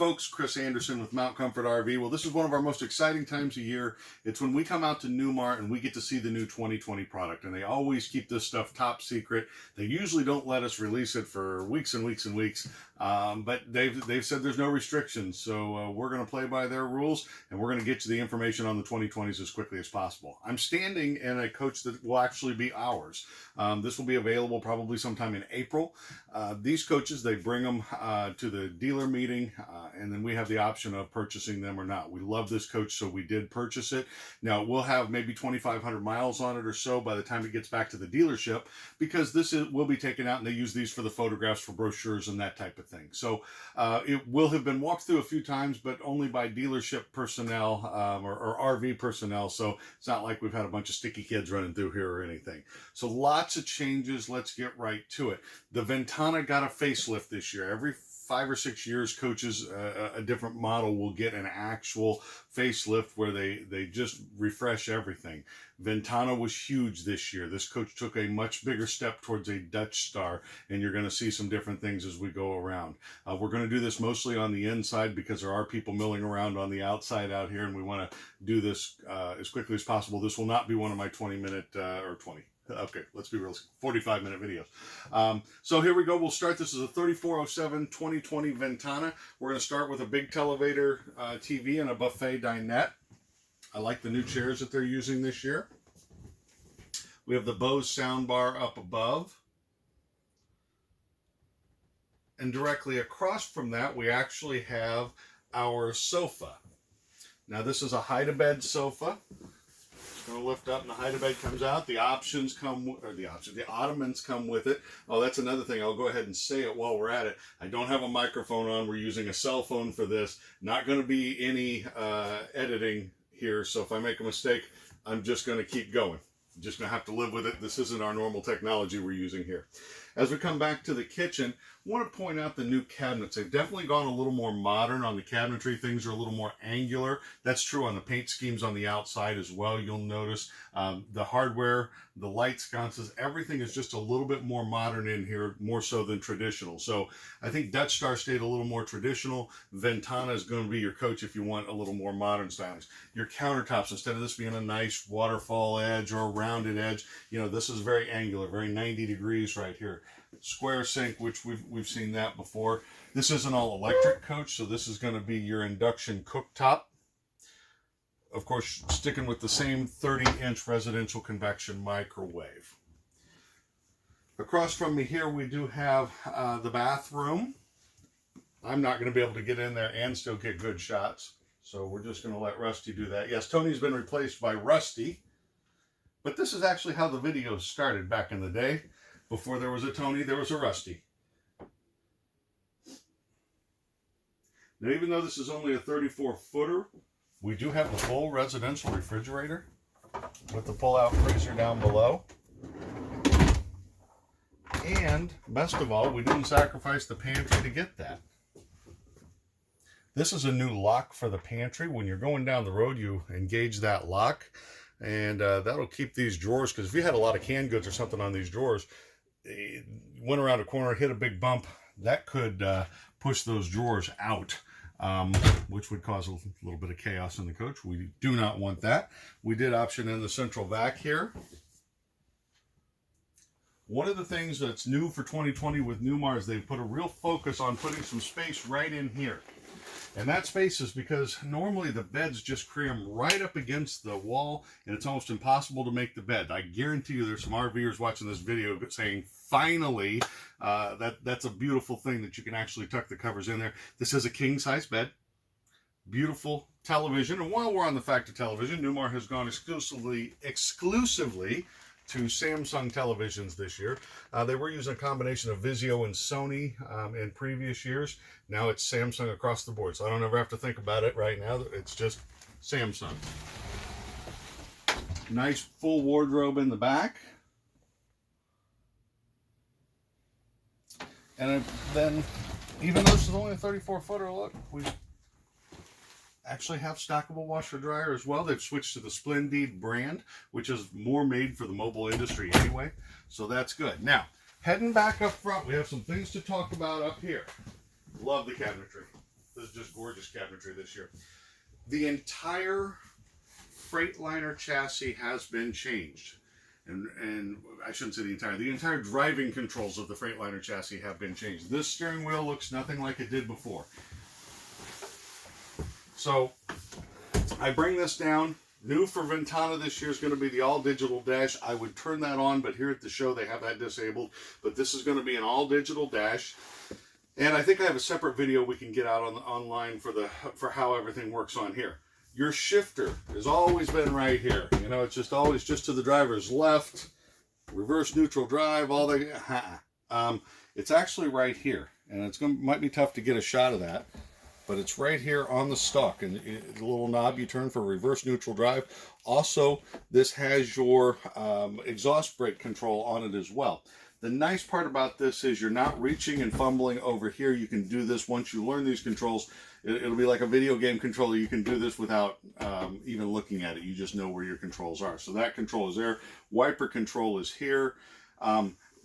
folks, Chris Anderson with Mount Comfort RV. Well, this is one of our most exciting times of year. It's when we come out to Newmar and we get to see the new 2020 product. And they always keep this stuff top secret. They usually don't let us release it for weeks and weeks and weeks. But they've said there's no restrictions. So we're going to play by their rules, and we're going to get you the information on the 2020s as quickly as possible. I'm standing in a coach that will actually be ours. This will be available probably sometime in April. These coaches, they bring them to the dealer meeting, and then we have the option of purchasing them or not. We love this coach, so we did purchase it. Now, we'll have maybe 2,500 miles on it or so by the time it gets back to the dealership, because will be taken out, and they use these for the photographs, for brochures, and that type of thing. So it will have been walked through a few times, but only by dealership personnel or RV personnel, so it's not like we've had a bunch of sticky kids running through here or anything. So lots of changes. Let's get right to it. The Ventana got a facelift this year. Every 5 or 6 years, coaches, a different model will get an actual facelift where they just refresh everything. Ventana was huge this year. This coach took a much bigger step towards a Dutch Star, and you're going to see some different things as we go around. We're going to do this mostly on the inside because there are people milling around on the outside out here, and we want to do this as quickly as possible. This will not be one of my 20-minute or 20. Okay, let's be real, 45-minute videos. So here we go. We'll start. This is a 3407 2020 Ventana. We're going to start with a big televator TV and a buffet dinette. I like the new chairs that they're using this year. We have the Bose soundbar up above. And directly across from that, we actually have our sofa. Now, this is a hide-a-bed sofa. Going to lift up and the hide-a-bed comes out. The options come, the ottomans come with it. Oh, that's another thing. I'll go ahead and say it while we're at it. I don't have a microphone on. We're using a cell phone for this. Not going to be any editing here, so if I make a mistake, I'm just going to keep going. I'm just going to have to live with it. This isn't our normal technology we're using here. As we come back to the kitchen, I want to point out the new cabinets. They've definitely gone a little more modern on the cabinetry. Things are a little more angular. That's true on the paint schemes on the outside as well. You'll notice the hardware, the light sconces, everything is just a little bit more modern in here, more so than traditional. So I think Dutch Star stayed a little more traditional. Ventana is going to be your coach if you want a little more modern styling. Your countertops, instead of this being a nice waterfall edge or a rounded edge, you know, this is very angular, very 90 degrees right here. Square sink, which we've seen that before. This is an all-electric coach, so this is going to be your induction cooktop. Of course, sticking with the same 30-inch residential convection microwave. Across from me here, we do have the bathroom. I'm not going to be able to get in there and still get good shots, so we're just going to let Rusty do that. Yes, Tony's been replaced by Rusty, but this is actually how the videos started back in the day. Before there was a Tony, there was a Rusty. Now, even though this is only a 34-footer, we do have the full residential refrigerator with the pull-out freezer down below. And, best of all, we didn't sacrifice the pantry to get that. This is a new lock for the pantry. When you're going down the road, you engage that lock, and that'll keep these drawers, because if you had a lot of canned goods or something on these drawers, went around a corner, hit a big bump, that could push those drawers out, which would cause a little bit of chaos in the coach. We do not want that. We did option in the central vac here. One of the things that's new for 2020 with Newmar is they've put a real focus on putting some space right in here. And that space is because normally the beds just cram right up against the wall, and it's almost impossible to make the bed. I guarantee you there's some RVers watching this video saying, finally, that's a beautiful thing that you can actually tuck the covers in there. This is a king-size bed. Beautiful television. And while we're on the fact of television, Newmar has gone exclusively to Samsung televisions this year. They were using a combination of Vizio and Sony in previous years. Now it's Samsung across the board, so I don't ever have to think about it right now. It's just Samsung. Nice full wardrobe in the back. And then, even though this is only a 34-footer, look, we actually have stackable washer dryer as well. They've switched to the Splendid brand, which is more made for the mobile industry anyway, so that's good. Now, heading back up front, we have some things to talk about up here. Love the cabinetry. This is just gorgeous cabinetry this year. The entire Freightliner chassis has been changed. And I shouldn't say the entire driving controls of the Freightliner chassis have been changed. This steering wheel looks nothing like it did before. So I bring this down. New for Ventana this year is going to be the all-digital dash. I would turn that on, but here at the show they have that disabled. But this is going to be an all-digital dash. And I think I have a separate video we can get out online for how everything works on here. Your shifter has always been right here. You know, it's just always just to the driver's left, reverse neutral drive, all that. It's actually right here, and might be tough to get a shot of that, but it's right here on the stalk, and the little knob you turn for reverse neutral drive. Also, this has your exhaust brake control on it as well. The nice part about this is you're not reaching and fumbling over here. You can do this once you learn these controls. It'll be like a video game controller. You can do this without even looking at it. You just know where your controls are. So that control is there. Wiper control is here.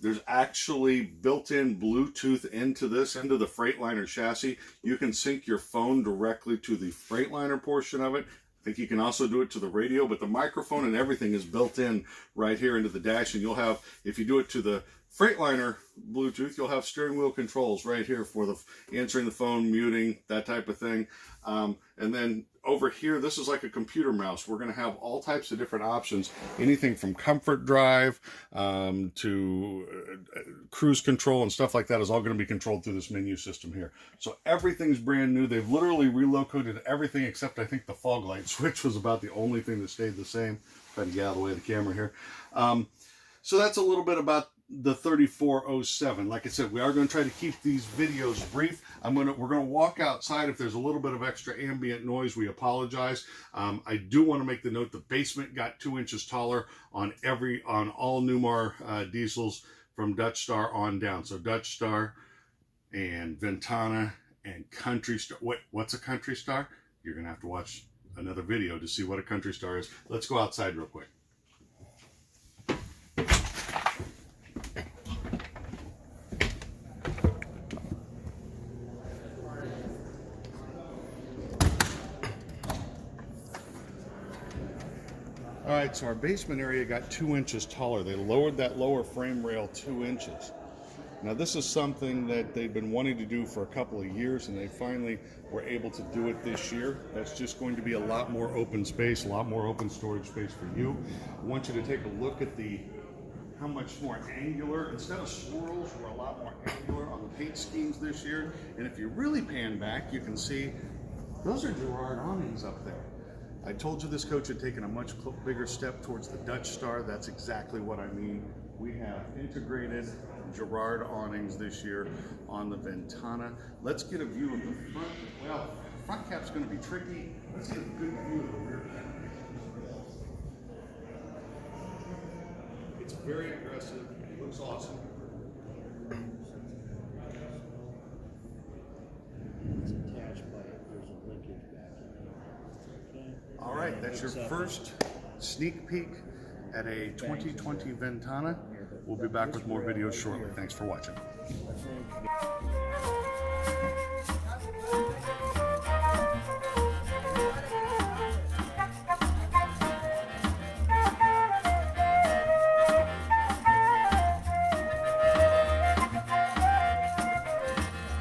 There's actually built-in Bluetooth into the Freightliner chassis. You can sync your phone directly to the Freightliner portion of it. I think you can also do it to the radio, but the microphone and everything is built in right here into the dash. And you'll have, if you do it to the Freightliner Bluetooth, you'll have steering wheel controls right here for the answering the phone, muting, that type of thing. And then over here, this is like a computer mouse. We're going to have all types of different options, anything from comfort drive to cruise control and stuff like that is all going to be controlled through this menu system here. So everything's brand new. They've literally relocated everything except I think the fog light switch was about the only thing that stayed the same. Trying to get out of the way of the camera here. So that's a little bit about the 3407. Like I said, we are going to try to keep these videos brief. We're going to walk outside. If there's a little bit of extra ambient noise, we apologize. I do want to make the note the basement got 2 inches taller on all Newmar diesels from Dutch Star on down. So Dutch Star and Ventana and Country Star. What's a Country Star? You're going to have to watch another video to see what a Country Star is. Let's go outside real quick. All right, so our basement area got 2 inches taller. They lowered that lower frame rail 2 inches. Now this is something that they've been wanting to do for a couple of years, and they finally were able to do it this year. That's just going to be a lot more open space, a lot more open storage space for you. I want you to take a look at how much more angular, instead of swirls, we're a lot more angular on the paint schemes this year. And if you really pan back, you can see those are Girard awnings up there. I told you this coach had taken a much bigger step towards the Dutch Star. That's exactly what I mean. We have integrated Girard awnings this year on the Ventana. Let's get a view of the front. Well, the front cap's going to be tricky. Let's get a good view of the rear cap. It's very aggressive. It looks awesome. All right, that's your first sneak peek at a 2020 Ventana. We'll be back with more videos shortly. Thanks for watching.